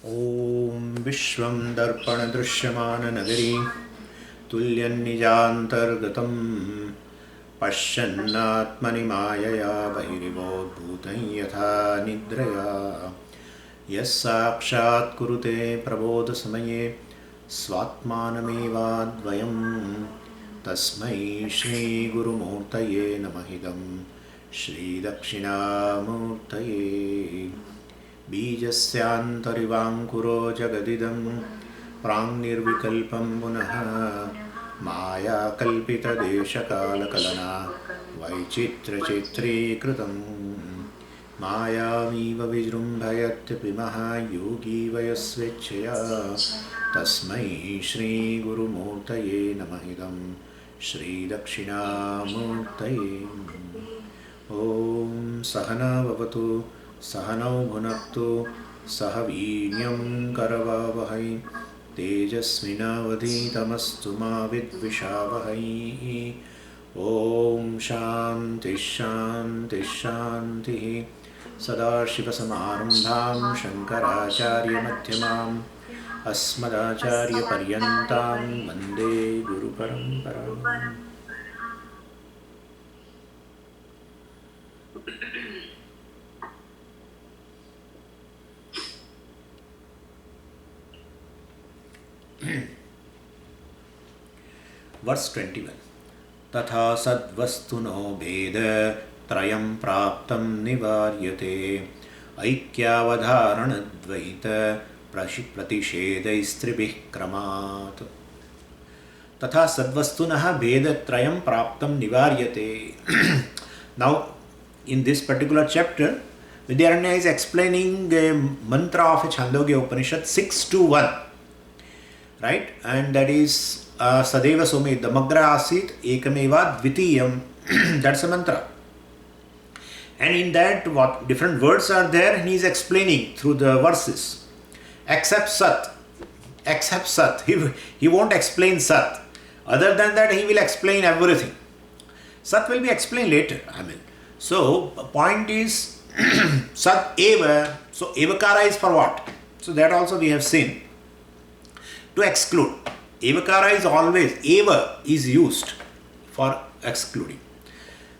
ॐ विश्वं दर्पणदृश्यमाननगरी तुल्यन्निजान्तर्गतं पश्यन्नात्मनि मायया बहिरिवोद्भूतं यथा निद्रया यः साक्षात् कुरुते प्रबोधसमये स्वात्मानमेवाद्वयं तस्मै श्रीगुरुमूर्तये नमः इदं श्रीदक्षिणामूर्तये बीजस्यान्तरिवाङ्कुरो जगदिदं प्राङ्निर्विकल्पं पुनः मायाकल्पितदेशकालकलना वैचित्र्यचित्रीकृतं मायामीव विजृम्भयत्यपि महायोगी वयस्वेच्छया तस्मै श्रीगुरुमूर्तये नमः इदं श्रीदक्षिणामूर्तये ॐ सहना भवतु सहनौ भुनक्तु सह वीर्यं करवावहै तेजस्विनावधीतमस्तु मा विद्विषावहै ॐ शान्तिः शान्तिः शान्तिः सदाशिवसमारम्भां शङ्कराचार्यमध्यमाम् अस्मदाचार्यपर्यन्तां वन्दे गुरुपरम्पराम्. Verse 21. तथा सद्वस्तुनो भेद त्रयं प्राप्तं निवार्यते ऐक्यावधारणद्वैत प्रतिषेधैस्त्रिभिः क्रमात्. तथा सद्वस्तुनः भेदत्रयं प्राप्तं निवार्यते. Now, in this particular chapter, Vidyaranya is explaining a mantra of a Chandogya Upanishad 6-1. Right? And that is Sadeva Some Damagra Asit Ekameva Dvitiyam. That's a mantra. And in that, what different words are there, and he is explaining through the verses. Except Sat. Except Sat. He won't explain Sat. Other than that, he will explain everything. Sat will be explained later. So, point is Sat Eva. So, Evakara is for what? So, that also we have seen. To exclude. Evakara is always, Eva is used for excluding.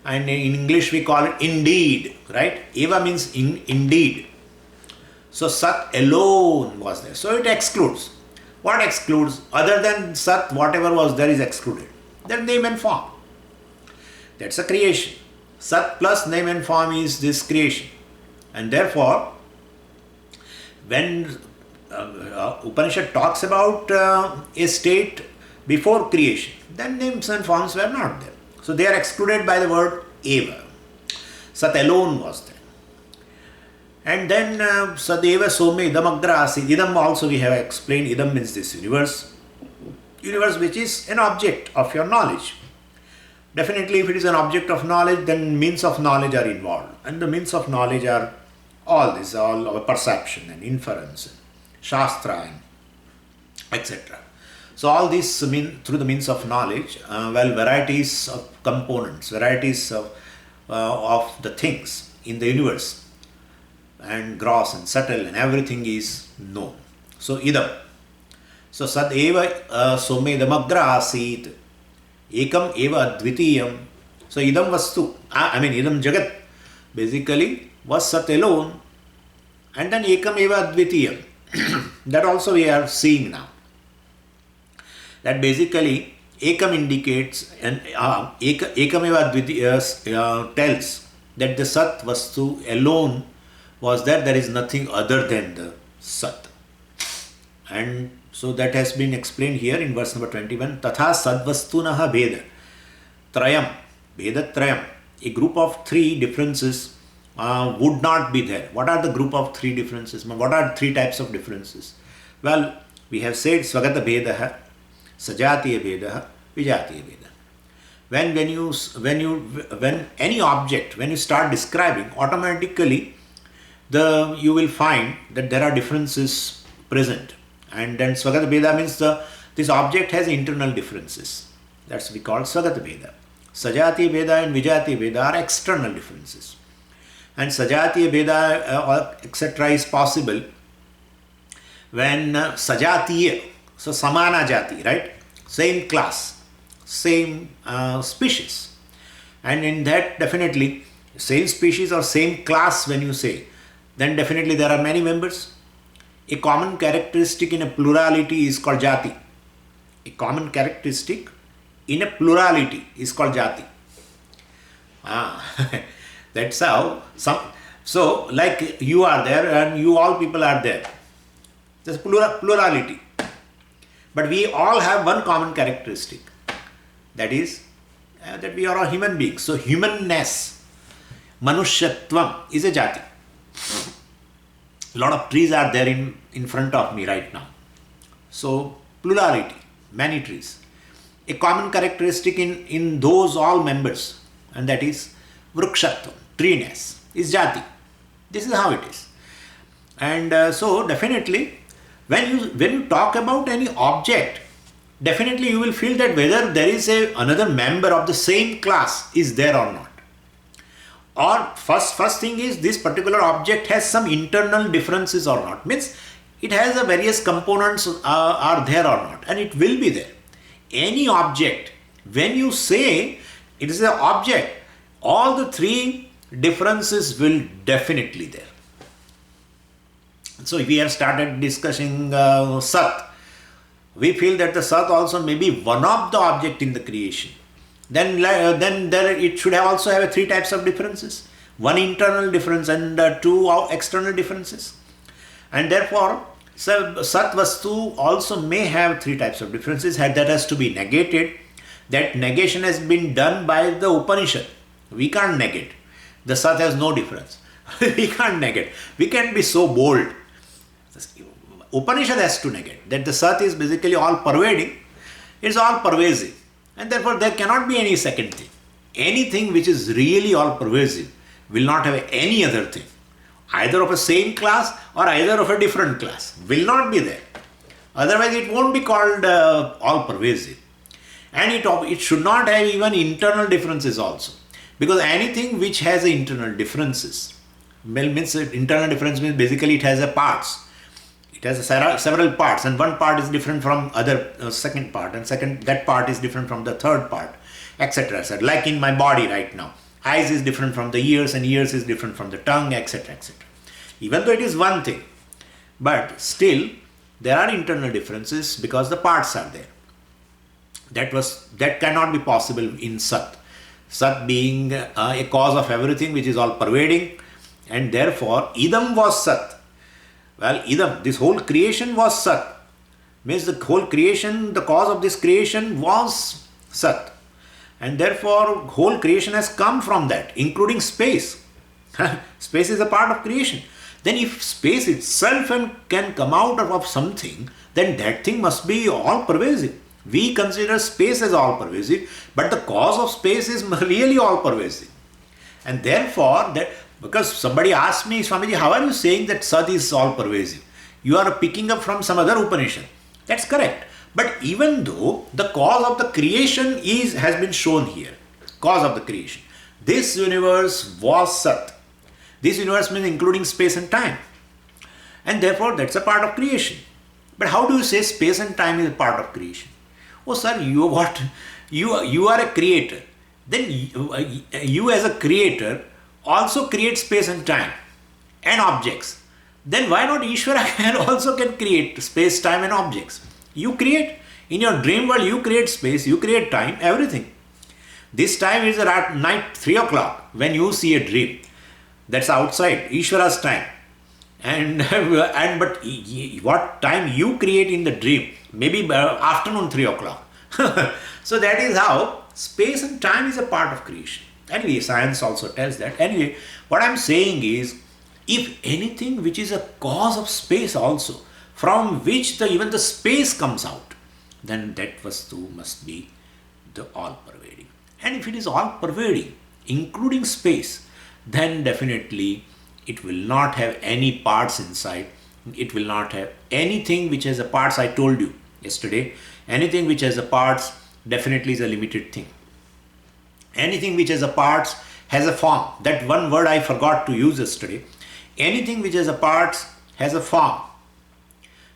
And in English we call it indeed, right? Eva means indeed. So Sat alone was there. So it excludes. What excludes? Other than Sat, whatever was there is excluded. Then name and form. That's a creation. Sat plus name and form is this creation. And therefore, when Upanishad talks about a state before creation, then names and forms were not there. So they are excluded by the word Eva. Sat alone was there. And then Sadeva Some Idam Agra Asid. Idam also we have explained. Idam means this universe. Universe which is an object of your knowledge. Definitely if it is an object of knowledge, then means of knowledge are involved. And the means of knowledge are all this, all our perception and inference. Shastra, etc. So all these mean through the means of knowledge, varieties of components, varieties of the things in the universe, and gross and subtle and everything is known. So idam. So sad eva some idamagra asit ekam eva advitiyam. So idam vastu, idam jagat basically was sat alone, and then ekam eva advitiyam. That also we are seeing now. That basically Ekam indicates and Ekameva Dvitiya tells that the Sat Vastu alone was there. There is nothing other than the Sat. And so that has been explained here in verse number 21. Tatha Sadvastunaha Veda Trayam. Veda Trayam. A group of three differences would not be there. What are the group of three differences? What are three types of differences? Well, we have said Svagata Vedaha, Sajatiya Vedaha, Vijatiya Vedaha. When any object, when you start describing, automatically you will find that there are differences present. And then Svagata Veda means this object has internal differences. That's we call Svagata Veda. Sajatiya Veda and Vijatiya Veda are external differences. And Sajatiya Veda etc. is possible when sajatiya, so samana jati, right? Same class, same species. And in that, definitely, same species or same class when you say, then definitely there are many members. A common characteristic in a plurality is called jati. A common characteristic in a plurality is called jati. That's how so like you are there and you all people are there. There's plurality. But we all have one common characteristic. That is that we are all human beings. So humanness, manushyatvam is a jati. A lot of trees are there in front of me right now. So plurality, many trees. A common characteristic in those all members, and that is vrikshatvam, treeness, is jati. This is how it is. And so definitely when you talk about any object, definitely you will feel that whether there is another member of the same class is there or not. Or first thing is this particular object has some internal differences or not. Means it has a various components are there or not, and it will be there. Any object, when you say it is an object, all the three differences will definitely there. So if we have started discussing Sat, we feel that the Sat also may be one of the object in the creation. Then there it should also have three types of differences. One internal difference and two external differences. And therefore, Sat Vastu also may have three types of differences. That has to be negated. That negation has been done by the Upanishad. We can't negate. The Sat has no difference. We can't negate. We can't be so bold. Upanishad has to negate that the Sat is basically all pervading. It's all pervasive. And therefore there cannot be any second thing. Anything which is really all pervasive will not have any other thing. Either of a same class or either of a different class. Will not be there. Otherwise it won't be called all pervasive. And it should not have even internal differences also. Because anything which has internal differences, means internal difference means basically it has a parts. It has several parts, and one part is different from other second part, and that part is different from the third part, etc. etc. Like in my body right now, eyes is different from the ears, and ears is different from the tongue, etc. etc. Even though it is one thing, but still there are internal differences because the parts are there. That cannot be possible in Sat. Sat being a cause of everything which is all pervading, and therefore Idam was Sat. Well, Idam, this whole creation was Sat. Means the whole creation, the cause of this creation was Sat. And therefore whole creation has come from that, including space. Space is a part of creation. Then if space itself can come out of something, then that thing must be all pervasive. We consider space as all pervasive, but the cause of space is really all pervasive. And therefore, because somebody asked me, Swamiji, how are you saying that Sat is all pervasive? You are picking up from some other Upanishad. That's correct. But even though the cause of the creation has been shown here, cause of the creation, this universe was Sat. This universe means including space and time. And therefore, that's a part of creation. But how do you say space and time is a part of creation? Oh, sir, you are a creator. Then you as a creator also create space and time and objects. Then why not Ishvara also can create space, time and objects? You create. In your dream world, you create space, you create time, everything. This time is at night 3 o'clock when you see a dream. That's outside, Ishvara's time. But what time you create in the dream? Maybe afternoon 3 o'clock. So that is how space and time is a part of creation. Anyway, science also tells that. Anyway, what I'm saying is, if anything which is a cause of space also, from which even the space comes out, then that vastu must be the all-pervading. And if it is all-pervading, including space, then definitely it will not have any parts inside. It will not have anything which has a parts. I told you yesterday, anything which has a parts definitely is a limited thing. Anything which has a parts has a form. That one word I forgot to use yesterday. Anything which has a parts has a form.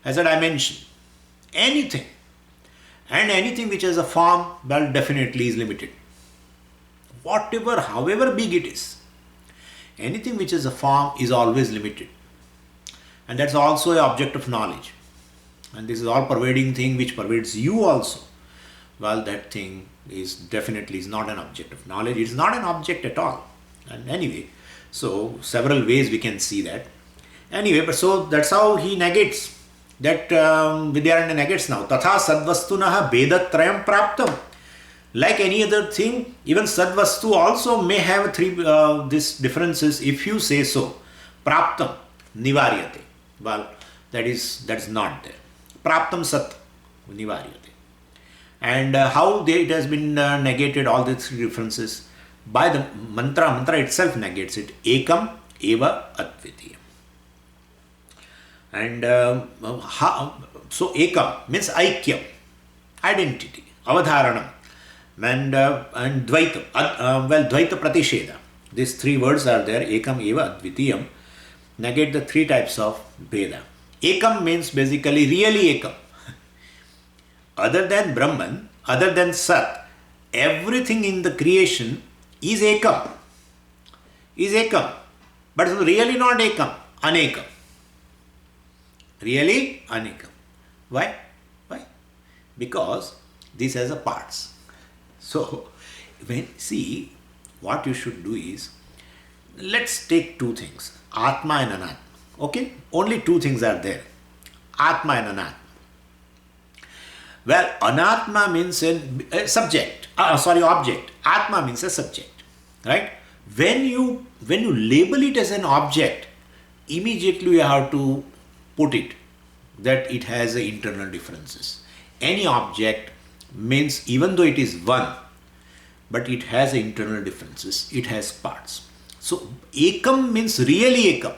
as a dimension. Anything. And anything which has a form, well, definitely is limited. Whatever, however big it is, anything which has a form is always limited. And that's also an object of knowledge. And this is all pervading thing which pervades you also. Well, that thing is definitely is not an object of knowledge. It's not an object at all. And anyway, so several ways we can see that. Anyway, but so that's how he negates that Vidyaranya negates now. Tatha sadvastunaha vedatrayam praptam. Like any other thing, even sadvastu also may have three these differences if you say so. Praptam, nivaryate. Well, that's not there. Praptam sat, nivaryate. And how it has been negated, all these three differences, by the mantra. Mantra itself negates it. Ekam eva advitiyam. And so ekam means aikyam, identity, avadharanam, and dvaitam, dvaita pratisheda. These three words are there. Ekam eva advitiyam negate the three types of Veda. Ekam means basically really ekam. Other than Brahman, other than Sat, everything in the creation is ekam. Is ekam. But it's really not ekam, anekam. Really anekam. Why? Why? Because this has a parts. So, see, what you should do is, let's take two things, Atma and Anatma. Okay? Only two things are there, Atma and Anatma. Well, Anatma means a subject, object. Atma means a subject, right? When you label it as an object, immediately you have to put it that it has internal differences. Any object means, even though it is one, but it has internal differences, it has parts. So ekam means really ekam,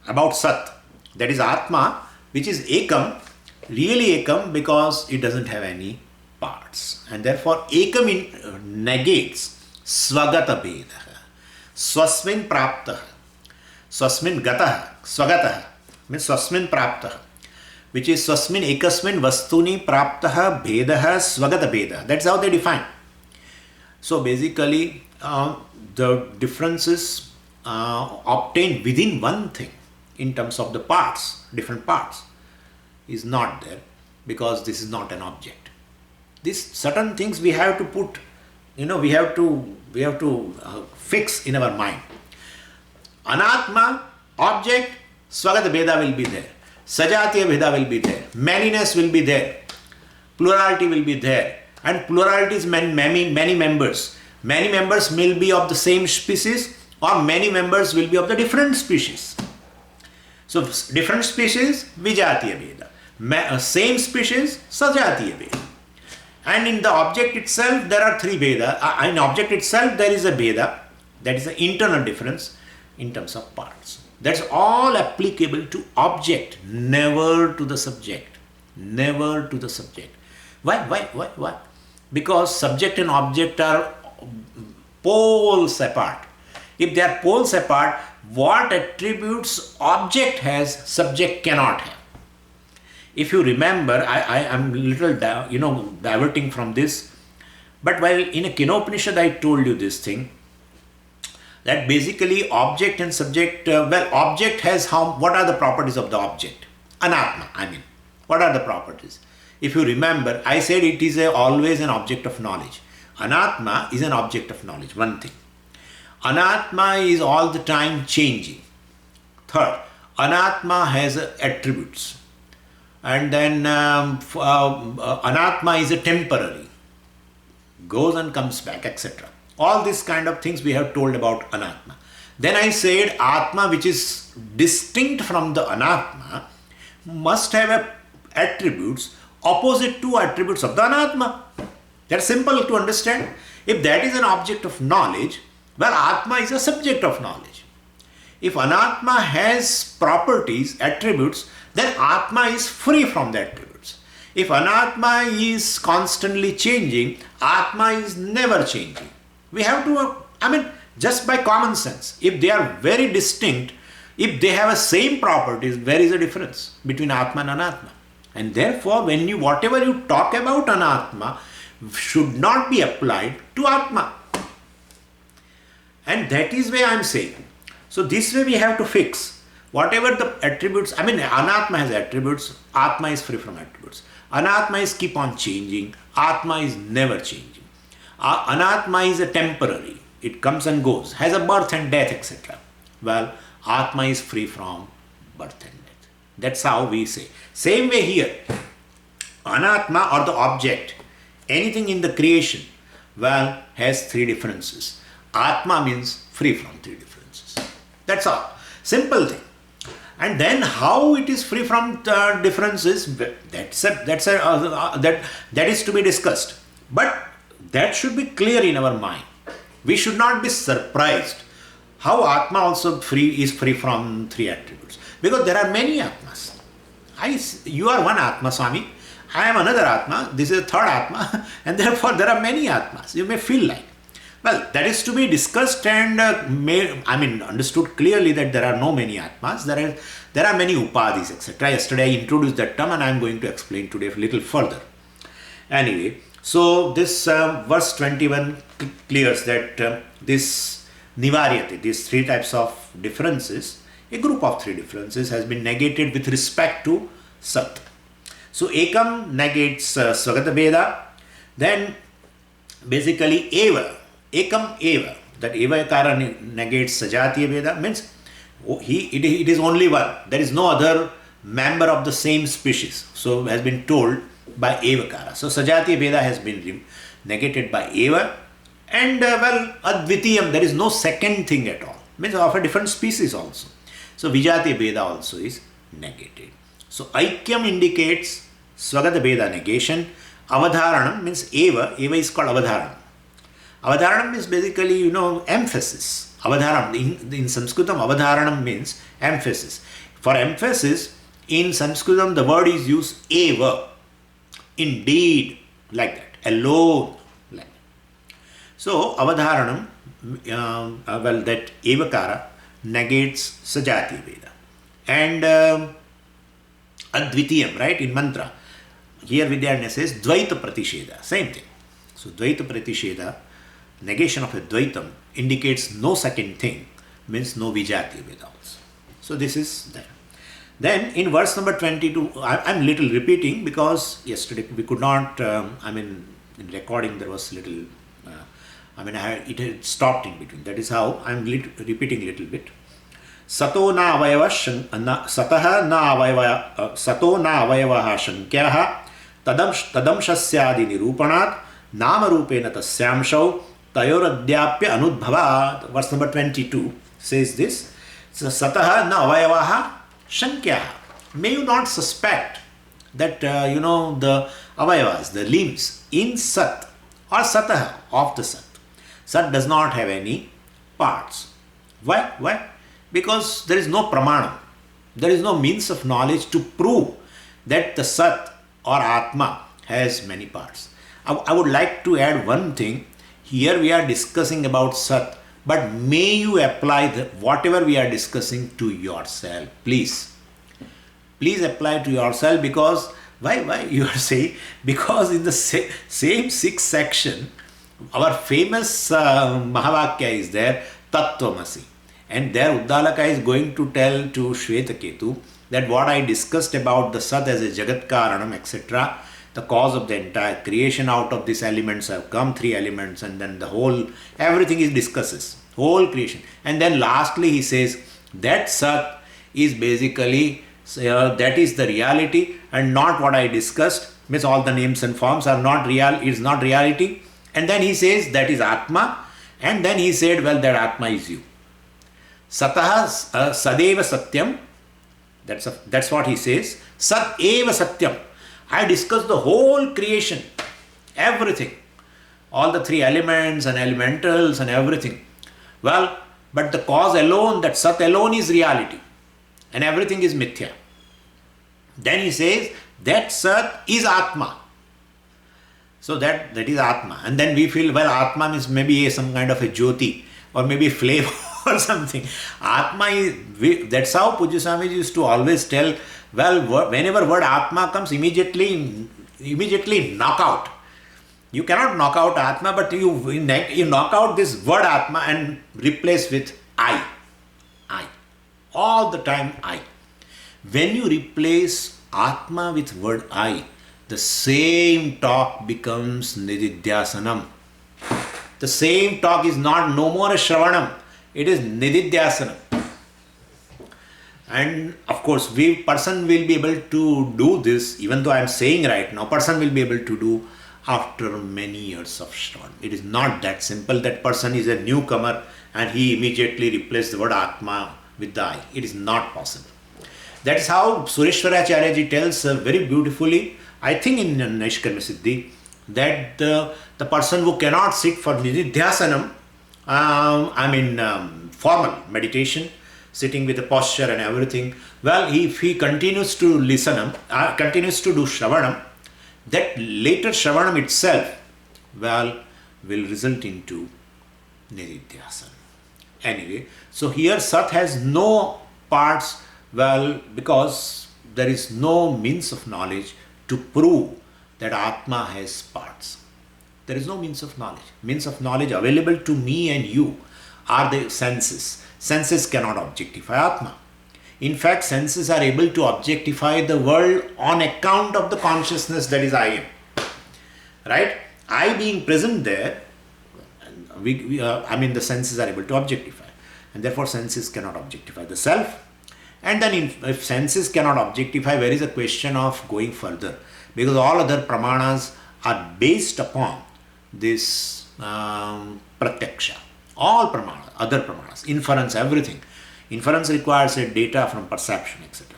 about Sat, that is Atma, which is ekam, really ekam, because it doesn't have any parts, and therefore ekam negates swagata bheda. Swasmin praptah, swasmin gatah, swagatah means swasmin praptah, which is swasmin ekasmin vastuni praptah bhedah swagata bheda. That's how they define. So basically the differences obtained within one thing in terms of the parts, different parts, is not there, because this is not an object. These certain things we have to put, we have to fix in our mind. Anatma, object, swagata bheda will be there. Sajatiya bheda will be there. Manyness will be there. Plurality will be there. And plurality is many members. Many members will be of the same species, or many members will be of the different species. So different species, vijatiya bheda. Same species, sajatiya bheda. And in the object itself, there are three Veda. In object itself, there is a Veda. That is the internal difference in terms of parts. That's all applicable to object, never to the subject. Never to the subject. Why? Because subject and object are poles apart. If they are poles apart, what attributes object has, subject cannot have. If you remember, I am little diverting from this, but while in a Kenopanishad I told you this thing, that basically object and subject, object has what are the properties of the object? Anatma, what are the properties? If you remember, I said it is always an object of knowledge. Anatma is an object of knowledge, one thing. Anatma is all the time changing. Third, Anatma has attributes. And then Anatma is a temporary, goes and comes back, etc. All these kind of things we have told about Anatma. Then I said Atma, which is distinct from the Anatma, must have attributes opposite to attributes of the Anatma. That's simple to understand. If that is an object of knowledge, well, Atma is a subject of knowledge. If Anatma has properties, attributes, then Atma is free from the attributes. If Anatma is constantly changing, Atma is never changing. We have to, just by common sense, if they are very distinct, If they have a same properties, where is the difference between Atma and Anatma? And therefore, whatever you talk about Anatma should not be applied to Atma. And that is why I am saying. So this way we have to fix whatever the attributes. I mean, Anatma has attributes, Atma is free from attributes. Anatma is keep on changing, Atma is never changing. Anatma is a temporary, it comes and goes, has a birth and death, etc. Well, Atma is free from birth and death. That's how we say. Same way here, Anatma or the object, anything in the creation, well, has three differences. Atma means free from three differences. That's all. Simple thing. And then how it is free from differences, that is to be discussed. But that should be clear in our mind. We should not be surprised how Atma also is free from three attributes. Because there are many Atmas. You are one Atma, Swami. I am another Atma. This is a third Atma. And therefore there are many Atmas. You may feel like. Well, that is to be discussed and understood clearly that there are no many Atmas. There are many Upadhis, etc. Yesterday I introduced that term and I am going to explain today a little further. Anyway, so this verse 21 clears that this Nivaryate, these three types of differences, a group of three differences has been negated with respect to Sat. So Ekam negates Swagata Veda, then basically Eva, Ekam Eva, that Eva Ekara negates Sajatiya Veda, means it is only one. There is no other member of the same species. So has been told by Evakara. So Sajatiya Veda has been negated by Eva. And Advitiyam, there is no second thing at all. Means of a different species also. So Vijatiya Veda also is negated. So Aikyam indicates Swagata Veda negation. Avadharanam means Eva is called Avadharanam. Avadharanam is basically, emphasis. Avadharanam, in Sanskritam, Avadharanam means emphasis. For emphasis, in Sanskritam, the word is used eva, indeed, like that, alone, like that. So, Avadharanam, that evakara negates Sajatiya Veda. And Advitiyam, right, in mantra, here Vidyaranya says Dvaita Pratisheda, same thing. So, Dvaita Pratisheda, negation of a Dvaitam, indicates no second thing, means no Vijatiya Veda also. So this is there. Then in verse number 22, I'm little repeating because yesterday we could not, in recording there was little, it had stopped in between. That is how I'm repeating a little bit. Sato na avayava sataha na avayavaha shankyaha tadamshasyadi nirupanat nama rupena tasyamshau tayoradyapya anudbhavat. Verse number 22 says this. So, sataha na avayavaha shankyaha. May you not suspect that, the avayavas, the limbs in sat or sataha of the sat. Sat does not have any parts. Why? Because there is no pramanam. There is no means of knowledge to prove that the sat or atma has many parts. I would like to add one thing. Here we are discussing about sat, but may you apply whatever we are discussing to yourself. Please apply to yourself, because why you are saying? Because in the same sixth section, our famous Mahavakya is there, Tattvamasi. And there Uddalaka is going to tell to Shvetaketu that what I discussed about the Sat as a Jagat Karanam, etc., the cause of the entire creation, out of these elements have come three elements, and then everything is discusses, whole creation. And then lastly he says that Sat is basically, that is the reality and not what I discussed, means all the names and forms are not real, is not reality. And then he says that is Atma, and then he said, well, that Atma is you. Sataha sadeva satyam, that's what he says. Sat eva satyam. I discussed the whole creation, everything, all the three elements and elementals and everything. Well, but the cause alone, that Sat alone is reality and everything is mithya. Then he says that Sat is Atma. So that is Atma. And then we feel, well, Atma means maybe some kind of a Jyoti. or maybe flavor or something. Atma is, that's how Pujya Swami used to always tell, well, whenever word Atma comes, immediately knock out. You cannot knock out Atma, but you knock out this word Atma and replace with I. I. All the time I. When you replace Atma with word I, the same talk becomes Nididhyasanam. The same talk is no more a Shravanam. It is Nididhyasanam. And of course, person will be able to do this, even though I am saying right now, person will be able to do after many years of Shravan. It is not that simple. That person is a newcomer and he immediately replaced the word Atma with the I. It is not possible. That is how Sureshwaracharya ji tells very beautifully, I think in Naishkarmya Siddhi, that the person who cannot sit for Nididhyasanam, formal meditation, sitting with the posture and everything, well, if he continues to listen, continues to do Shravanam, that later Shravanam itself, well, will result into Nididhyasanam. Anyway, so here Sat has no parts, well, because there is no means of knowledge to prove that Atma has parts. There is no means of knowledge. Means of knowledge available to me and you are the senses. Senses cannot objectify Atma. In fact, senses are able to objectify the world on account of the consciousness that is I am. Right? I being present there, the senses are able to objectify. And therefore, senses cannot objectify the self. And then if senses cannot objectify, where is the question of going further? Because all other pramanas are based upon this pratyaksha. All pramanas, other pramanas, inference, everything. Inference requires a data from perception, etc.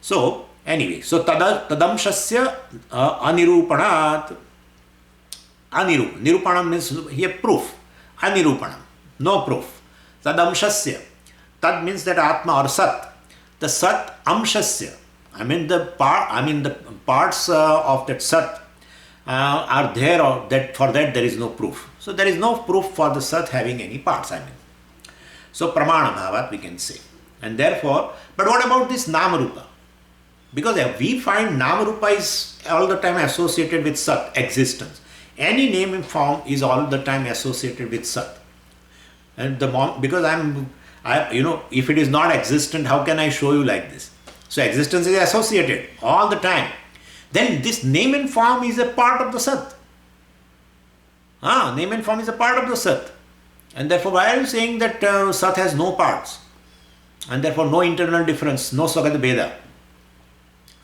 So, anyway, so tadamshasya anirupanat. Nirupanam means here proof. Anirupanam, no proof. Tadamshasya. Tad means that Atma or Sat. The Sat amshasya. The parts of that Sat are there, or that for that there is no proof. So there is no proof for the Sat having any parts. So pramana bhavat we can say. And therefore, but what about this Namarupa? Because we find Namarupa is all the time associated with Sat, existence. Any name and form is all the time associated with Sat. And because if it is not existent, how can I show you like this? So existence is associated all the time. Then this name and form is a part of the Sat. Name and form is a part of the Sat. And therefore, why are you saying that Sat has no parts? And therefore, no internal difference, no Sagat Bheda?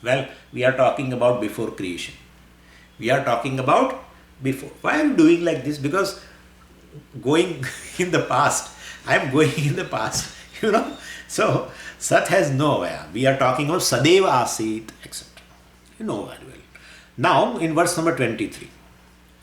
Well, we are talking about before creation. We are talking about before. Why are you doing like this? Because going in the past, I am going in the past, So, Sat has no, we are talking of Sadeva Asit, etc. You know very well. Now, in verse number 23.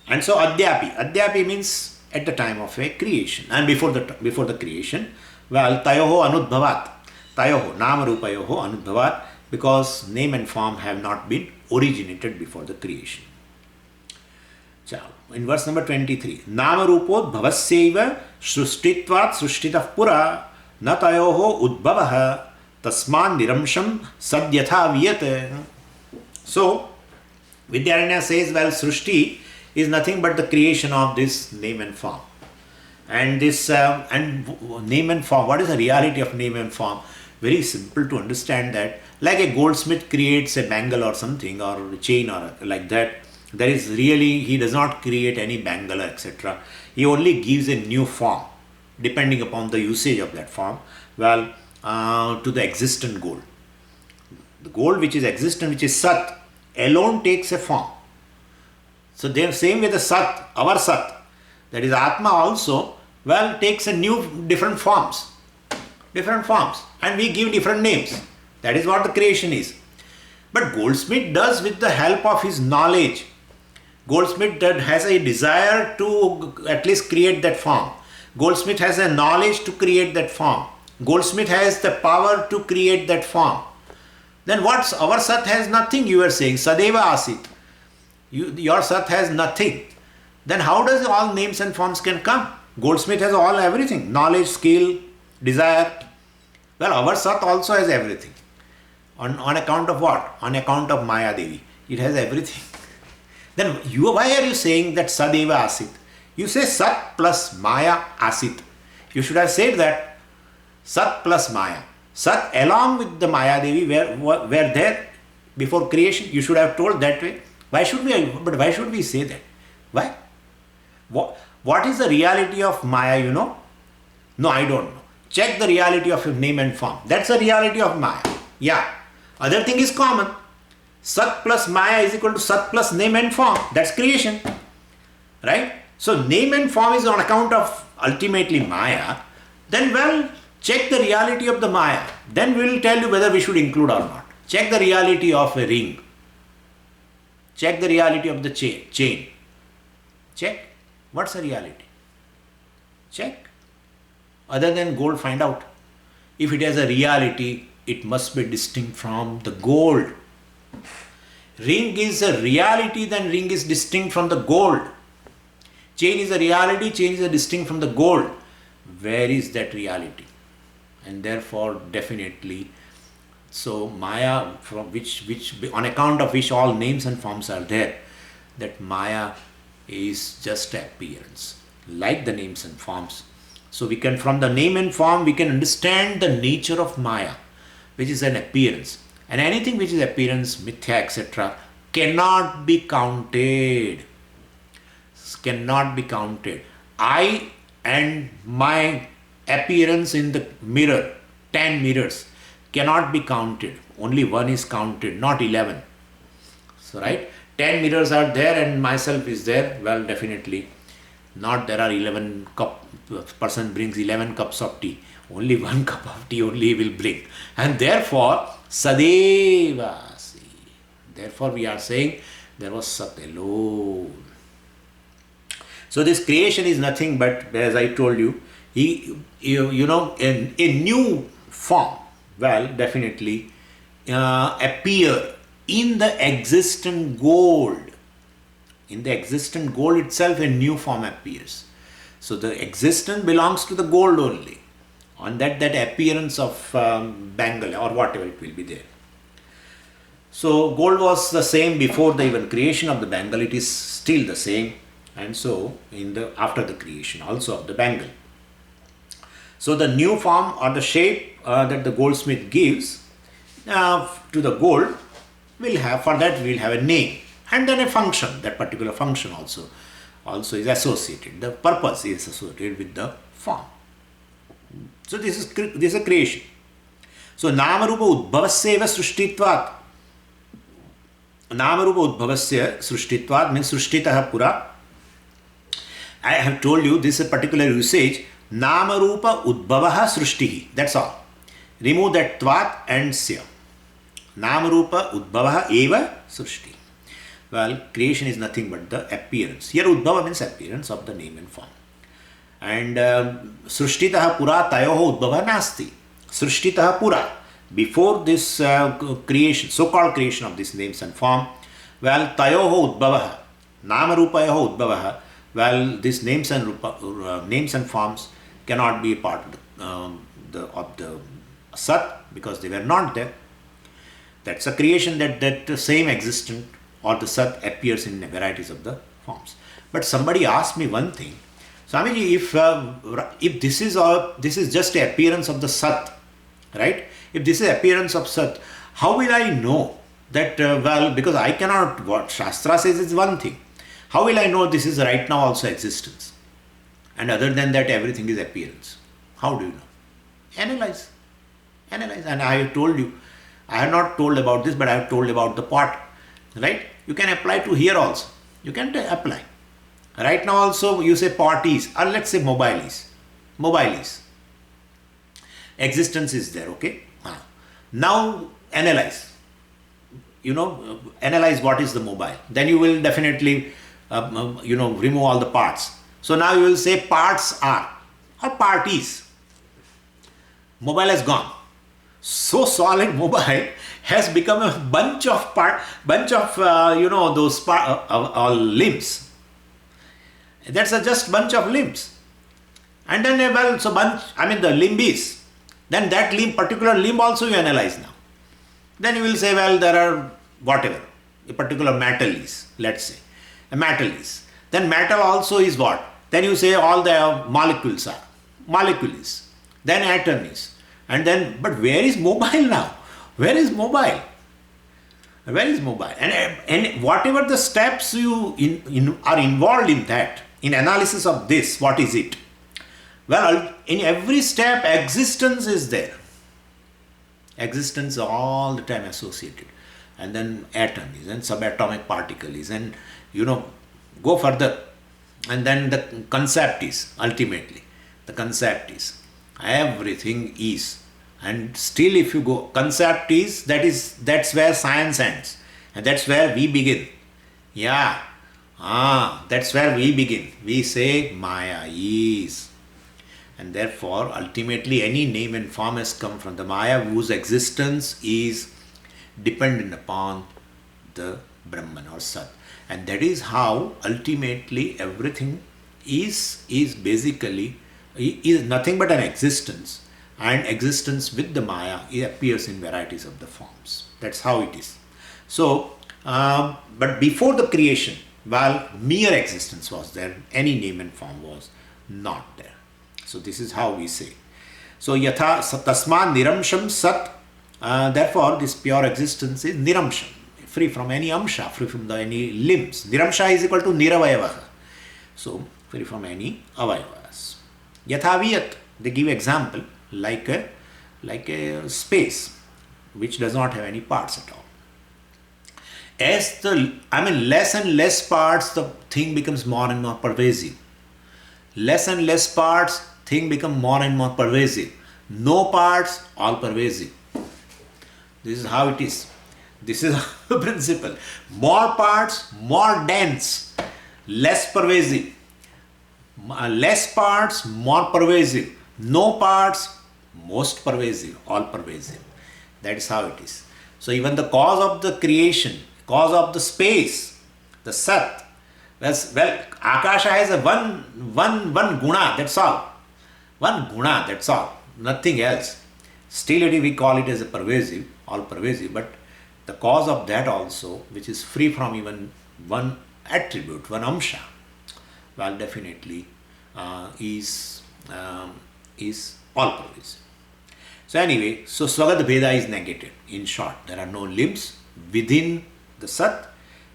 And so, Adhyapi means at the time of a creation. And before the creation, well, Tayoho Anudbhavat. Tayoho, Nama Rupayoho Anudbhavat. Because name and form have not been originated before the creation. In verse number 23, Nama Rupod Bhavasyaiva Shrustitvat Srishtitah Pura Natayoho Udbhavaha Tasman Niramsham Sadyatha Viyate. So, Vidyaranya says, well, Srishti is nothing but the creation of this name and form. And this name and form, what is the reality of name and form? Very simple to understand that. Like a goldsmith creates a bangle or something, or a chain or like that. There is really, he does not create any bangle, etc. He only gives a new form, depending upon the usage of that form, to the existent gold. The gold which is existent, which is Sat, alone takes a form. So the same with the Sat, our Sat, that is Atma also, takes a different forms. And we give different names. That is what the creation is. But goldsmith does with the help of his knowledge. Goldsmith has a desire to at least create that form. Goldsmith has a knowledge to create that form. Goldsmith has the power to create that form. Then what's our Sat has nothing, you are saying. Sadeva Asit. Your Sat has nothing. Then how does all names and forms can come? Goldsmith has everything. Knowledge, skill, desire. Well, our Sat also has everything. On account of what? On account of Maya Devi. It has everything. Then why are you saying that Sadeva Asit? You say Sat plus Maya Asit. You should have said that Sat plus Maya. Sat along with the Maya Devi were there before creation. You should have told that way. Why should we say that? Why? What is the reality of Maya, you know? No, I don't know. Check the reality of your name and form. That's the reality of Maya. Yeah. Other thing is common. Sat plus Maya is equal to Sat plus name and form. That's creation. Right? So name and form is on account of ultimately Maya. Then well, check the reality of the Maya. Then we will tell you whether we should include or not. Check the reality of a ring. Check the reality of the chain. Check. What's the reality? Check. Other than gold, find out. If it has a reality, it must be distinct from the gold. Ring is a reality, then ring is distinct from the gold. Chain is a reality, chain is a distinct from the gold. Where is that reality? And therefore, definitely, so Maya, from which on account of which all names and forms are there, that Maya is just appearance, like the names and forms. So we can, from the name and form, we can understand the nature of Maya, which is an appearance. And anything which is appearance, mithya, etc., cannot be counted. Cannot be counted. I and my appearance in the mirror, 10 mirrors, cannot be counted. Only one is counted, not 11. So, right? 10 mirrors are there and myself is there. Well, definitely not. There are 11 cup. Person brings 11 cups of tea. Only one cup of tea only he will bring. And therefore, Sadevasi. Therefore, we are saying there was Sat alone. So this creation is nothing but, as I told you, in a new form, well, definitely appear in the existent gold. In the existent gold itself, a new form appears. So the existent belongs to the gold only. On that appearance of bangle or whatever it will be there. So gold was the same before the even creation of the bangle. It is still the same. And so after the creation also of the bangle. So the new form or the shape that the goldsmith gives to the gold will have, for that we will have a name and then a function. That particular function also is associated. The purpose is associated with the form. So this is a creation. So Namarupa Udbhavasya eva Srishtitvat. Namarupa Udbhavasya Srishtitvat means Srishtitah Pura. I have told you this is a particular usage. Namarupa Udbhavaha Srishtihi. That's all. Remove that Tvat and Sya. Namarupa Udbhavaha eva Srishti. Well, creation is nothing but the appearance. Here Udbhava means appearance of the name and form. And Srishtitah Pura Tayoho Udbhava Nasti. Srishtitah Pura. Before this creation, so-called creation of these names and form, well, Tayoho Udbhavaha. Namarupayoho Udbhavaha. Well, these names and forms cannot be a part of the Sat because they were not there. That's a creation that the same existent or the Sat appears in varieties of the forms. But somebody asked me one thing, Swamiji, if this is just the appearance of the Sat, right? If this is appearance of Sat, how will I know that? Well, because I cannot. What Shastra says is one thing. How will I know this is right now also existence? And other than that, everything is appearance. How do you know? Analyze. And I have told you, I have not told about this, but I have told about the pot. Right? You can apply to here also. You can apply. Right now also, you say pot is, or let's say mobile is. Mobile is. Existence is there, okay? Now, analyze. Analyze what is the mobile. Then you will definitely remove all the parts. So now you will say parts are or parties. Mobile has gone. So solid mobile has become a bunch of those limbs. That's just bunch of limbs. And then, well, so bunch, I mean the limb is, then that limb, particular limb also you analyze now. Then you will say, well, there are whatever, a particular metal is, let's say, a metal is. Then metal also is what? Then you say all the molecules are, molecule is, then atom is. And then, but where is mobile now? Where is mobile? Where is mobile? And whatever the steps you are involved in that, in analysis of this, what is it? Well, in every step, existence is there. Existence all the time associated. And then atom is, and subatomic particle is, and go further. And then the concept is, ultimately, the concept is, everything is. And still if you go, concept is, that's where science ends. And that's where we begin. Yeah. That's where we begin. We say Maya is. And therefore, ultimately, any name and form has come from the Maya, whose existence is dependent upon the Brahman or Sat. And that is how ultimately everything is basically is nothing but an existence. And existence with the Maya, it appears in varieties of the forms. That's how it is. So, but before the creation, while mere existence was there, any name and form was not there. So this is how we say. So yatha tasman niramsham sat. Therefore, this pure existence is niramsham, free from any amsha, free from any limbs. Niramsha is equal to niravayavaha. So free from any avayavas. Yathaviyat, they give example like a space which does not have any parts at all. As less and less parts, the thing becomes more and more pervasive. Less and less parts, thing become more and more pervasive. No parts, all pervasive. This is how it is. This is the principle. More parts, more dense. Less pervasive. Less parts, more pervasive. No parts, most pervasive, all pervasive. That is how it is. So even the cause of the creation, cause of the space, the Sat, well, Akasha has a one guna, that's all. One guna, that's all. Nothing else. Still we call it as a pervasive, all pervasive, but the cause of that also, which is free from even one attribute, one amsha, well, definitely is all pervasive. So anyway, so Swagat Bheda is negated. In short, there are no limbs within the Sat,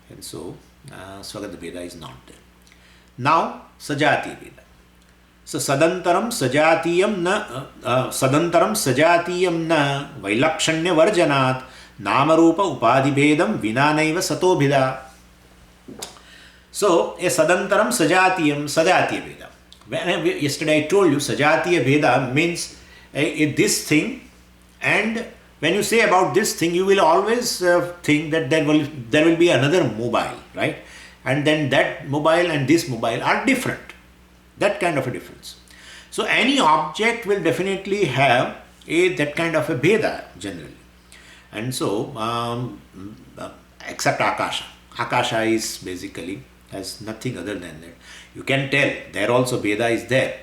and so Swagat Bheda is not there. Now, Sajati Bheda. So Sadantaram Sajatiyam na Vailakshanya Varjanat Namarupa Upadhi Bhedam Vinanaiva Sato Bheda. So a Sadantaram Sajatiyam Bheda. Yesterday I told you Sajatiya Bheda means this thing, and when you say about this thing, you will always think that there will be another mobile, right? And then that mobile and this mobile are different. That kind of a difference. So any object will definitely have that kind of a Bheda generally. And so, except Akasha. Akasha is basically has nothing other than that. You can tell there also Bheda is there.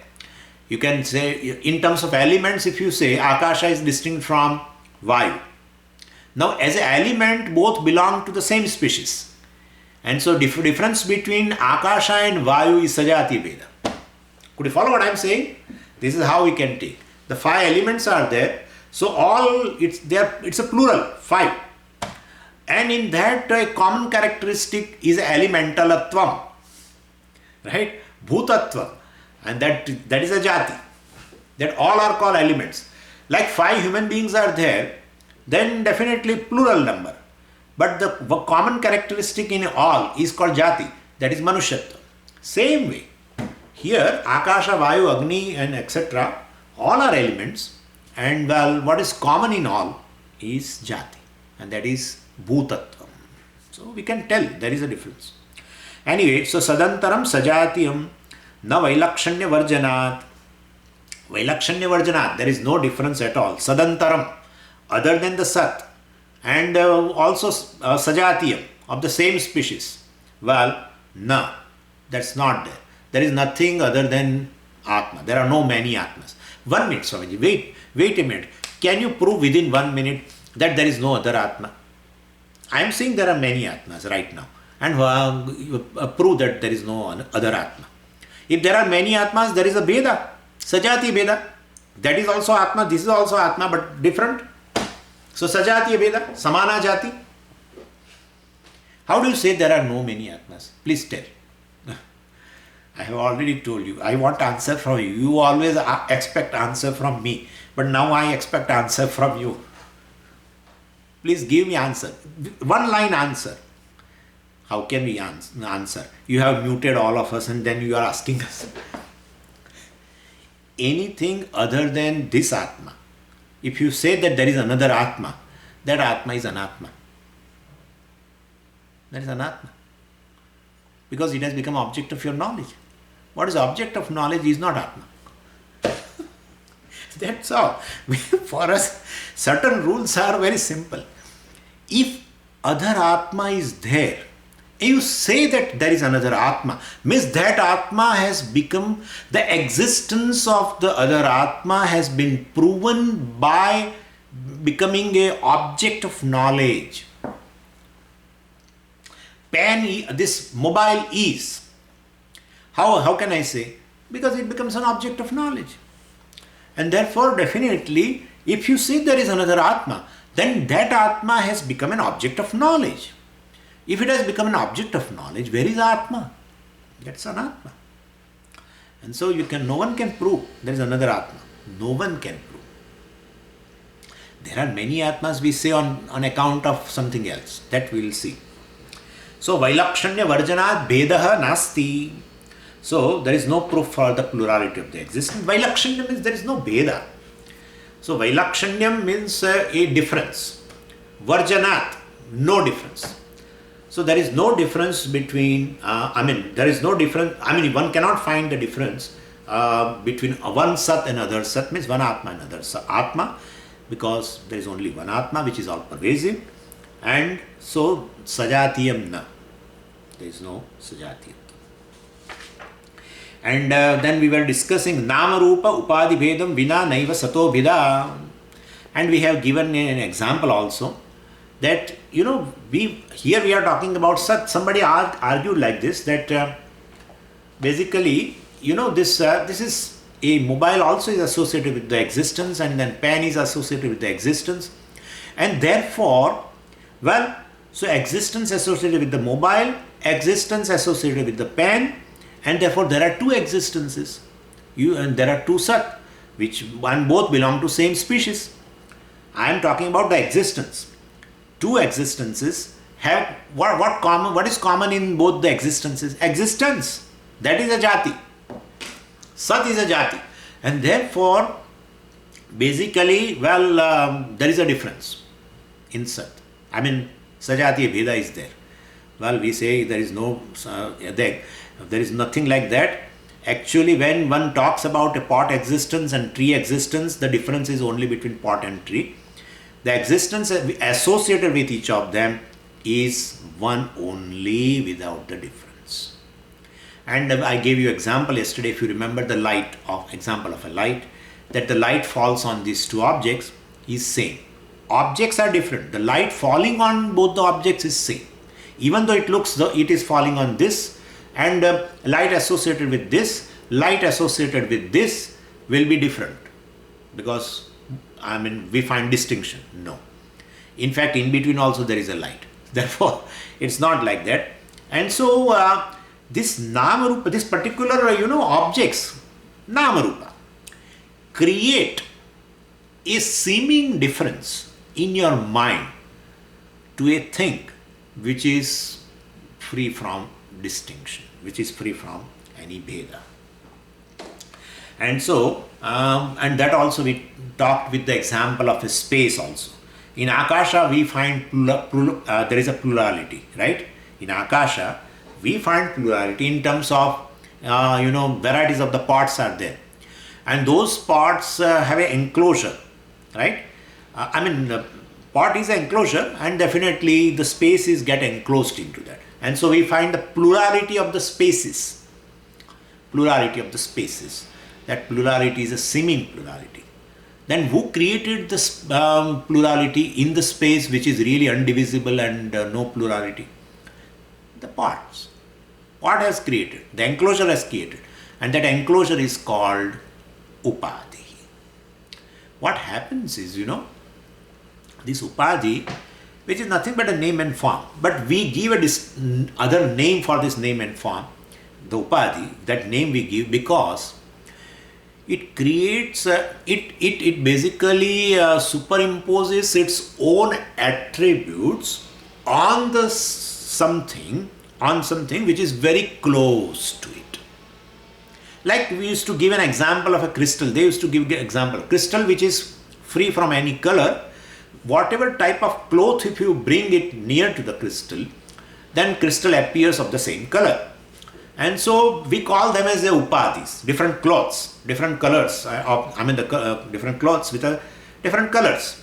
You can say in terms of elements, if you say Akasha is distinct from Vayu. Now as an element, both belong to the same species. And so difference between Akasha and Vayu is Sajati Bheda. Could you follow what I am saying? This is how we can take. The 5 elements are there. So all it's a plural, 5. And in that a common characteristic is elementalatvam. Right? Bhutatvam. And that is a jati. That all are called elements. Like 5 human beings are there, then definitely plural number. But the common characteristic in all is called jati. That is manushyatva. Same way. Here, Akasha, Vayu, Agni and etc. all are elements, and well, what is common in all is jati, and that is bhutatvam. So we can tell there is a difference. Anyway, so Sadantaram Sajatiyam na Vailakshanya Varjanat. Vailakshanya Varjanat, there is no difference at all. Sadantaram, other than the Sat, and also Sajatiyam, of the same species. Well, no, that's not there. There is nothing other than Atma. There are no many Atmas. 1 minute, Swamiji. Wait a minute. Can you prove within 1 minute that there is no other Atma? I am saying there are many Atmas right now. And prove that there is no other Atma. If there are many Atmas, there is a Bheda. Sajati Bheda. That is also Atma. This is also Atma, but different. So Sajati Bheda. Samana Jati. How do you say there are no many Atmas? Please tell. I have already told you. I want answer from you. You always expect answer from me. But now I expect answer from you. Please give me answer. One line answer. How can we answer? You have muted all of us and then you are asking us. Anything other than this Atma. If you say that there is another Atma, that Atma is Anatma. That is Anatma. Because it has become object of your knowledge. What is object of knowledge is not Atma. That's all. For us, certain rules are very simple. If other Atma is there, you say that there is another Atma, means that Atma has become, the existence of the other Atma has been proven by becoming a object of knowledge. This mobile is. How can I say? Because it becomes an object of knowledge. And therefore, definitely, if you say there is another Atma, then that Atma has become an object of knowledge. If it has become an object of knowledge, where is Atma? That's an Atma. And so no one can prove there is another Atma. No one can prove. There are many Atmas we say on account of something else. That we will see. So, Vailakshanya Varjanat Bedaha Nasti. So, there is no proof for the plurality of the existence. Vailakshanya means there is no Beda. So, Vailakshanyam means a difference. Varjanat, no difference. So, there is no difference between, there is no difference, one cannot find the difference between one Sat and other Sat, means one Atma and other Atma, because there is only one Atma which is all pervasive. And so, Sajatiyam na. There is no Sajatiyam. And then we were discussing Nama Rupa Upadi Bhedam Vina Naiva Sato Bheda. And we have given an example also that, here we are talking about Sat. Somebody argued like this, that basically, this is a mobile also is associated with the existence, and then pen is associated with the existence. And therefore, so existence associated with the mobile, existence associated with the pen, and therefore there are two existences. And there are two Sat, both belong to same species. I am talking about the existence. Two existences have what is common in both the existences? Existence. That is a jati. Sat is a jati. And therefore, basically, there is a difference in Sat. Sajati Bheda is there. We say there is no, there is nothing like that. Actually, when one talks about a pot existence and tree existence, the difference is only between pot and tree. The existence associated with each of them is one only without the difference. And I gave you example yesterday, if you remember the example of a light, that the light falls on these two objects is same. Objects are different. The light falling on both the objects is same. Even though it is falling on this, and light associated with this will be different, because we find distinction. No. In fact, in between also there is a light. Therefore, it's not like that. And so, this Namarupa, this particular, objects, Namarupa, create a seeming difference in your mind to a thing which is free from distinction, which is free from any Bheda. And so, and that also we talked with the example of a space also. In Akasha, we find there is a plurality, right? In Akasha, we find plurality in terms of, varieties of the parts are there. And those parts have an enclosure, right? The pot is an enclosure, and definitely the spaces get enclosed into that. And so we find the plurality of the spaces. that plurality is a seeming plurality. Then who created this plurality in the space which is really undivisible and no plurality? The parts. Part has created, the enclosure has created, and that enclosure is called Upadhi. What happens is, this Upadhi, which is nothing but a name and form, but we give a other name for this name and form, the Upadhi, that name we give because it creates, it basically superimposes its own attributes on the something which is very close to it. Like we used to give an example of a crystal. They used to give an example. Crystal which is free from any color. Whatever type of cloth, if you bring it near to the crystal, then crystal appears of the same color. And so we call them as the upadhis, different cloths, different colors. Different cloths with different colors.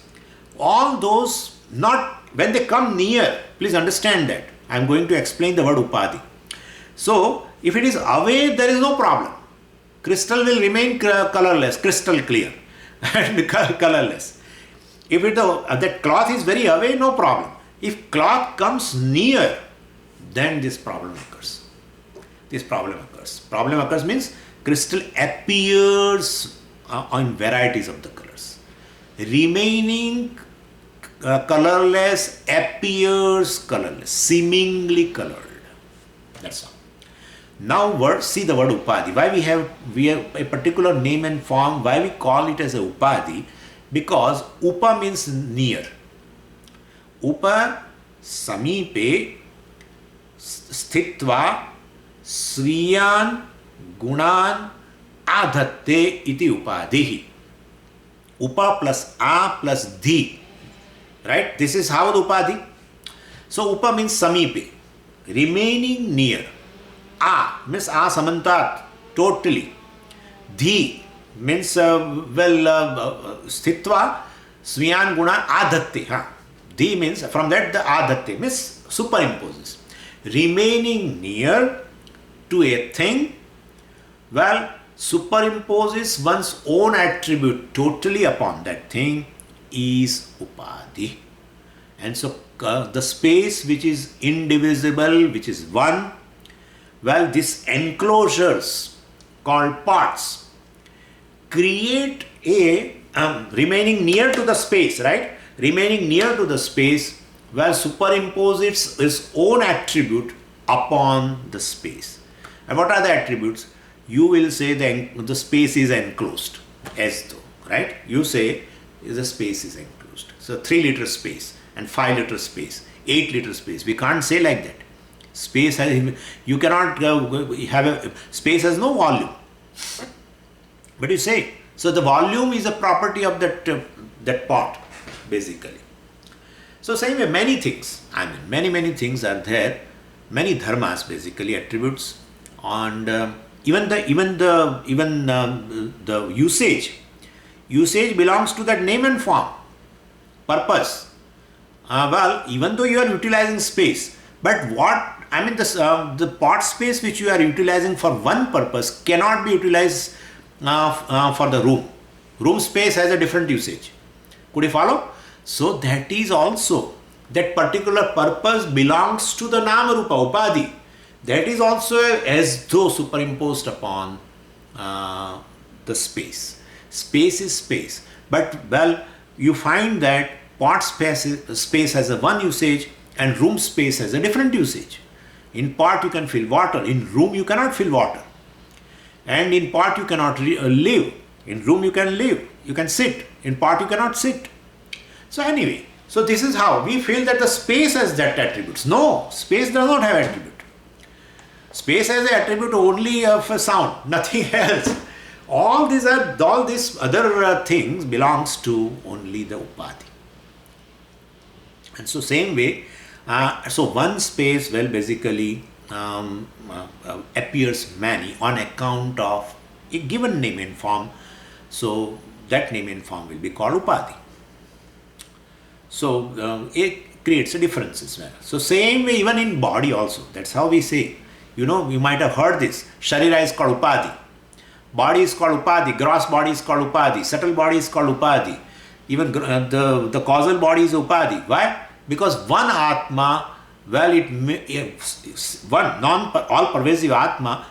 All those, not when they come near, please understand that. I am going to explain the word upadhi. So if it is away, there is no problem. Crystal will remain colorless, crystal clear and colorless. If that cloth is very away, no problem. If cloth comes near, then this problem occurs. Problem occurs means crystal appears on varieties of the colors. Remaining colorless appears colorless, seemingly colored. That's all. Now see the word upadhi. Why we have a particular name and form, why we call it as a upadhi? Because upa means near. Upa samipe sthitva sriyan gunan adhatte iti upadhihi. Upa plus a plus dhi. Right? This is how the upadhi. So upa means samipe, remaining near. A means a samantat, totally. Dhi means sthitva sviyan guna adhatte. Dhi means from that the adhatte means superimposes. Remaining near to a thing, superimposes one's own attribute totally upon that thing is upadhi. And so the space which is indivisible, which is one, these enclosures called parts create a remaining near to the space, right? Remaining near to the space, superimposes its own attribute upon the space. And what are the attributes? You will say the space is enclosed, as though, right? You say the space is enclosed. So 3 liter space and 5 liter space, 8 liter space. We can't say like that. Space has, you cannot have space has no volume. But you say, so the volume is a property of that pot, basically. So same way, many things, many things are there, many dharmas, basically attributes, and even the usage belongs to that name and form, purpose. Even though you are utilizing space, but the pot space which you are utilizing for one purpose cannot be utilized for the room. Room space has a different usage. Could you follow? So that is also, that particular purpose belongs to the nama rupa, upadhi. That is also as though superimposed upon the space. Space is space. But you find that pot space has a one usage and room space has a different usage. In pot you can fill water, in room you cannot fill water. And in pot you cannot live, in room you can live, you can sit, in pot you cannot sit. So anyway, so this is how we feel that the space has that attributes. No, space does not have attribute. Space has the attribute only of a sound, nothing else. All these other things belongs to only the upadhi. And so same way, so one space basically appears many on account of a given name and form. So that name and form will be called upadhi. So it creates a difference as well. So same way even in body also. That's how we say. You might have heard this. Sharira is called upadhi. Body is called upadhi, gross body is called upadhi, subtle body is called upadhi. Even the causal body is upadhi. Why? Because one Atma, well, one all-pervasive Atma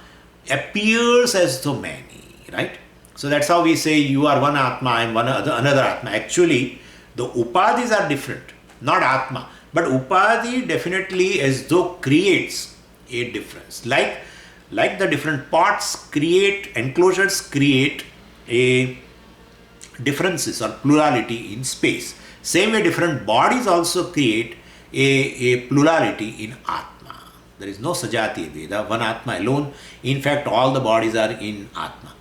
appears as though many, right? So that's how we say you are one Atma, I am another Atma. Actually, the upadhis are different, not Atma. But upadhi definitely as though creates a difference. Like the different parts enclosures create a differences or plurality in space. Same way different bodies also create a plurality in Atma. There is no Sajatiya Veda, one Atma alone. In fact, all the bodies are in Atma.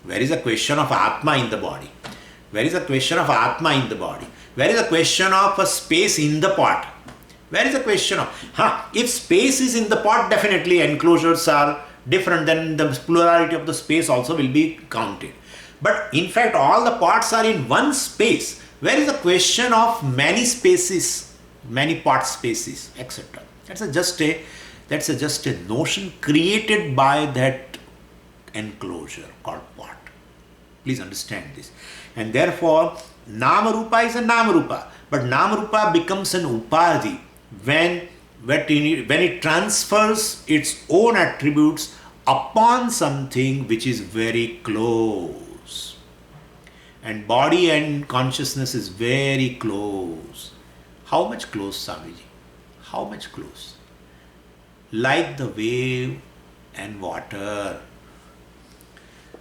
Where is the question of Atma in the body? Where is the question of Atma in the body? Where is the question of a space in the pot? Where is the question of, if space is in the pot, definitely enclosures are different, then the plurality of the space also will be counted. But in fact, all the parts are in one space. Where is the question of many spaces, many part spaces, etc.? That's just a notion created by that enclosure called pot. Please understand this. And therefore, Namarupa is a Namarupa. But Namarupa becomes an Upadhi when it transfers its own attributes upon something which is very close. And body and consciousness is very close. How much close, Swamiji? How much close? Like the wave and water.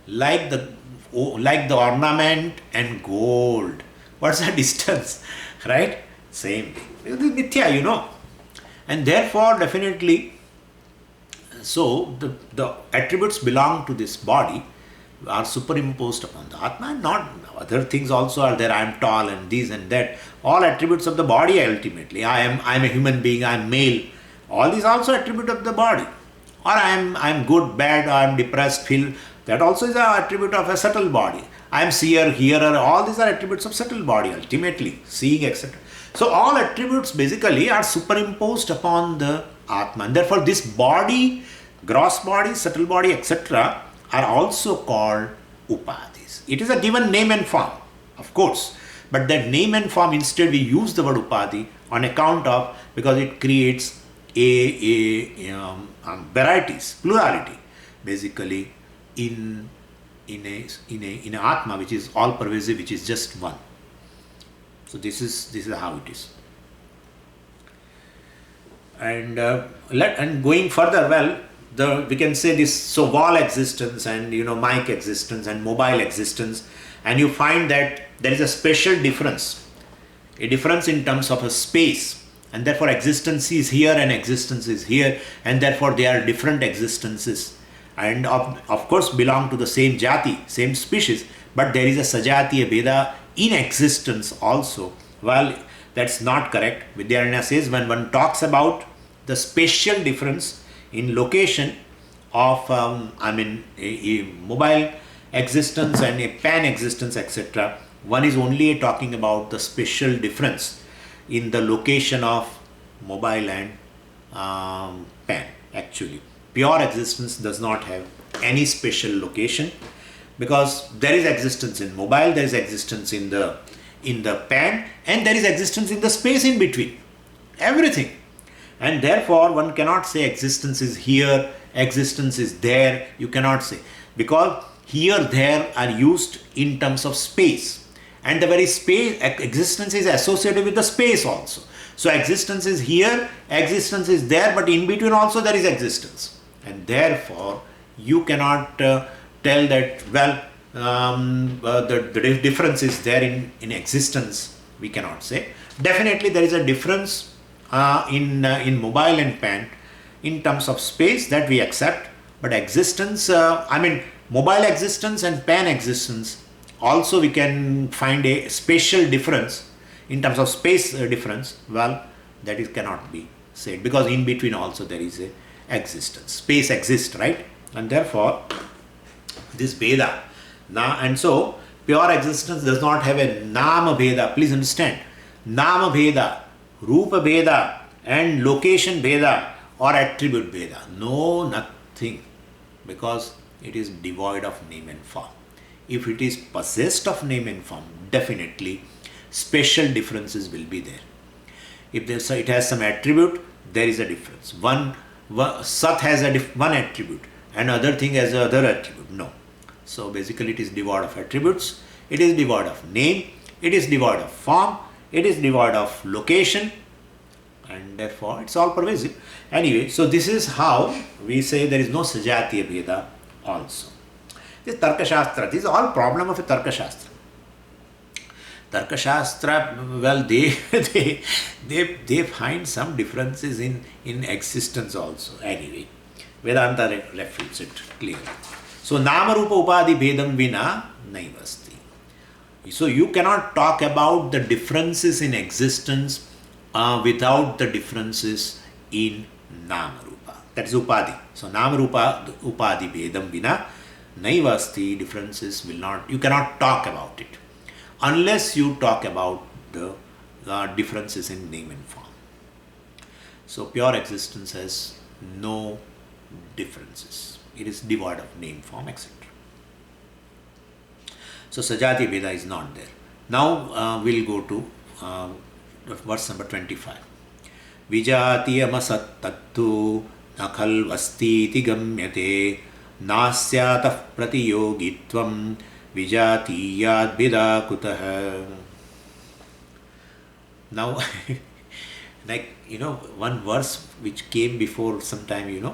Like the ornament and gold. What's the distance? Right? Same thing. It is Mithya, And therefore, definitely, so the attributes belong to this body are superimposed upon the Atma, and not other things also are there. I am tall and this and that. All attributes of the body ultimately. I am a human being, I am male. All these also attribute of the body. Or I am good, bad, I am depressed, feel. That also is an attribute of a subtle body. I am seer, hearer, all these are attributes of subtle body ultimately, seeing, etc. So all attributes basically are superimposed upon the Atma. And therefore this body, gross body, subtle body, etc. are also called Upadhis. It is a given name and form, of course. But that name and form, instead we use the word Upadhi on account of, because it creates varieties, plurality, basically in an Atma which is all pervasive, which is just one. So this is how it is. And going further, well, we can say this. So wall existence and mic existence and mobile existence, and you find that there is a special difference, a difference in terms of a space, and therefore existence is here and existence is here, and therefore they are different existences. And of course belong to the same jati, same species, but there is a Sajatiya Veda in existence also. Well, that's not correct. Vidyaranya says when one talks about the spatial difference in location of a mobile existence and a pan existence, etc., one is only talking about the spatial difference in the location of mobile and pan. Actually, pure existence does not have any spatial location, because there is existence in mobile, there is existence in the pan, and there is existence in the space in between. Everything. And therefore one cannot say existence is here, existence is there. You cannot say, because here, there are used in terms of space, and the very space, existence is associated with the space also. So existence is here, existence is there, but in between also there is existence. And therefore you cannot tell that, well, the difference is there in existence. We cannot say. Definitely there is a difference in mobile and pan in terms of space, that we accept. But existence, mobile existence and pan existence, also we can find a spatial difference in terms of space difference. Well, that is cannot be said, because in between also there is a existence. Space exists, right? And therefore this Veda, and so pure existence does not have a Nama Veda. Please understand, Nama Veda, Rupa Veda and location Veda or attribute Veda. No, nothing. Because it is devoid of name and form. If it is possessed of name and form, definitely special differences will be there. If it has some attribute, there is a difference. Sat has one attribute and other thing has another attribute. No. So basically it is devoid of attributes, it is devoid of name, it is devoid of form, it is devoid of location, and therefore it's all pervasive. Anyway, so this is how we say there is no Sajatiya Bheda also. This Tarka Shastra, this is all problem of a Tarka Shastra. Tarka Shastra, well, they find some differences in existence also. Anyway, Vedanta refutes it clearly. So, Nama Rupa Upadi Bhedam Vina Naivasti. So, you cannot talk about the differences in existence without the differences in Nama Rupa. That is Upadi. So, Nama Rupa Upadi Bhedam Vina Naivasti, differences will not, you cannot talk about it unless you talk about the differences in name and form. So, pure existence has no differences. It is devoid of name, form, etc. So, Sajati Bheda is not there. Now, we'll go to verse number 25. Vijatiyam asat tattu nakhal vastiti gamyate nasyatah pratiyogitvam vijatiyad bheda kutah. Now, like, one verse which came before some time,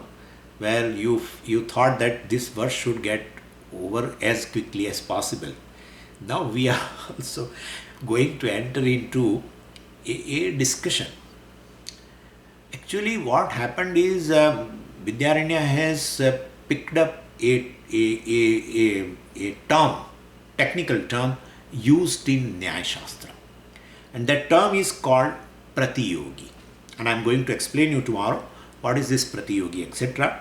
where you thought that this verse should get over as quickly as possible. Now we are also going to enter into a discussion. Actually, what happened is Vidyaranya has picked up a term, technical term used in Nyaya Shastra, and that term is called Pratiyogi. And I am going to explain you tomorrow what is this Pratiyogi, etc.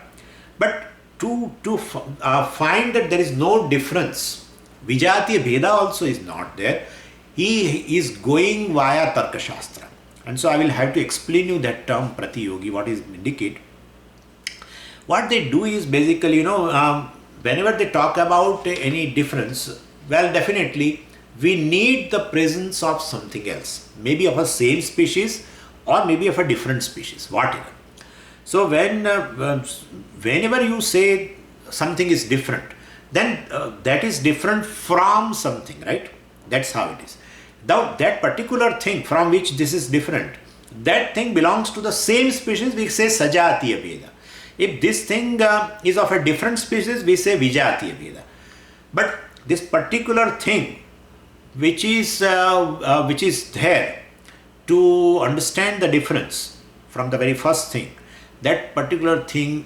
But to find that there is no difference, Vijatiya Bheda also is not there. He is going via Tarka Shastra. And so I will have to explain you that term Pratiyogi, what is indicate. What they do is basically, whenever they talk about any difference, well, definitely we need the presence of something else, maybe of a same species or maybe of a different species, whatever. So whenever you say something is different, then that is different from something, right? That's how it is. Now, that particular thing from which this is different, that thing belongs to the same species, we say Sajatiya Bheda. If this thing is of a different species, we say Vijatiya Bheda. But this particular thing which is there to understand the difference from the very first thing, that particular thing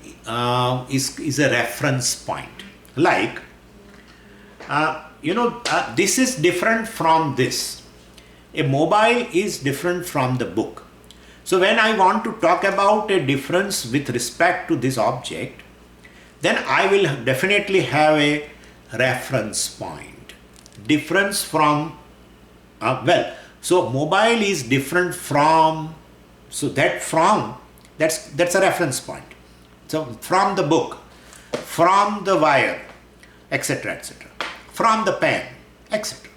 is a reference point. Like, this is different from this. A mobile is different from the book. So when I want to talk about a difference with respect to this object, then I will definitely have a reference point. Difference from, so mobile is different from, so that from, that's a reference point. So from the book, from the wire, etc., etc., from the pen, etc.,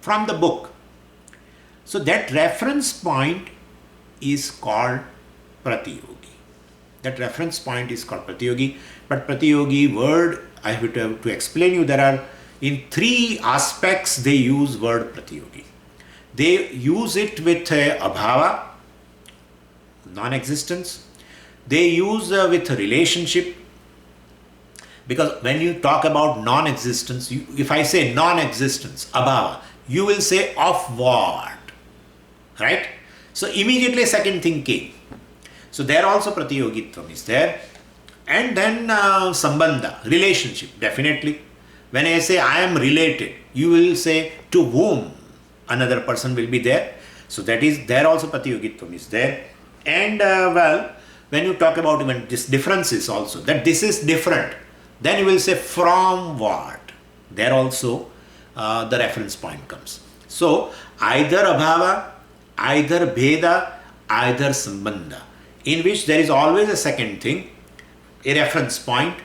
from the book. So that reference point is called Pratiyogi. That reference point is called Pratiyogi. But Pratiyogi word, I have to explain you, there are in three aspects they use word Pratiyogi. They use it with abhava, non-existence. They use with relationship. Because when you talk about non-existence, if I say non-existence, abhava, you will say of what? Right? So immediately second thing came. So there also Pratiyogitvam is there. And then Sambandha, relationship, definitely. When I say I am related, you will say to whom another person will be there. So that is, there also Pratiyogitvam is there. And when you talk about even this differences also, that this is different, then you will say from what? There also the reference point comes. So either abhava, either bheda, either sambandha, in which there is always a second thing, a reference point,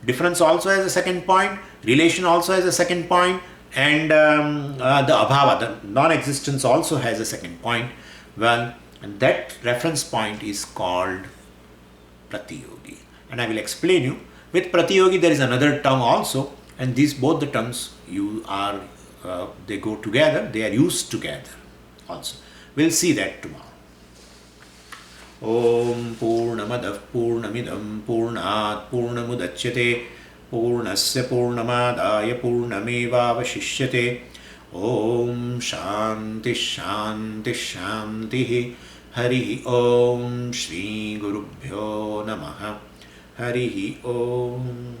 Difference also has a second point, relation also has a second point, and the abhava, the non-existence also has a second point. Well, and that reference point is called Pratiyogi. And I will explain you. With Pratiyogi there is another term also, and these both the terms they go together, they are used together also. We'll see that tomorrow. Om Purnamadah Purnamidam Purnat Purnamudachyate Purnasya Purnamadaya Purnamevavashishyate. Om Shanti Shanti Shanti. Hari Om Shri Gurubhyo Namaha. Hari Om.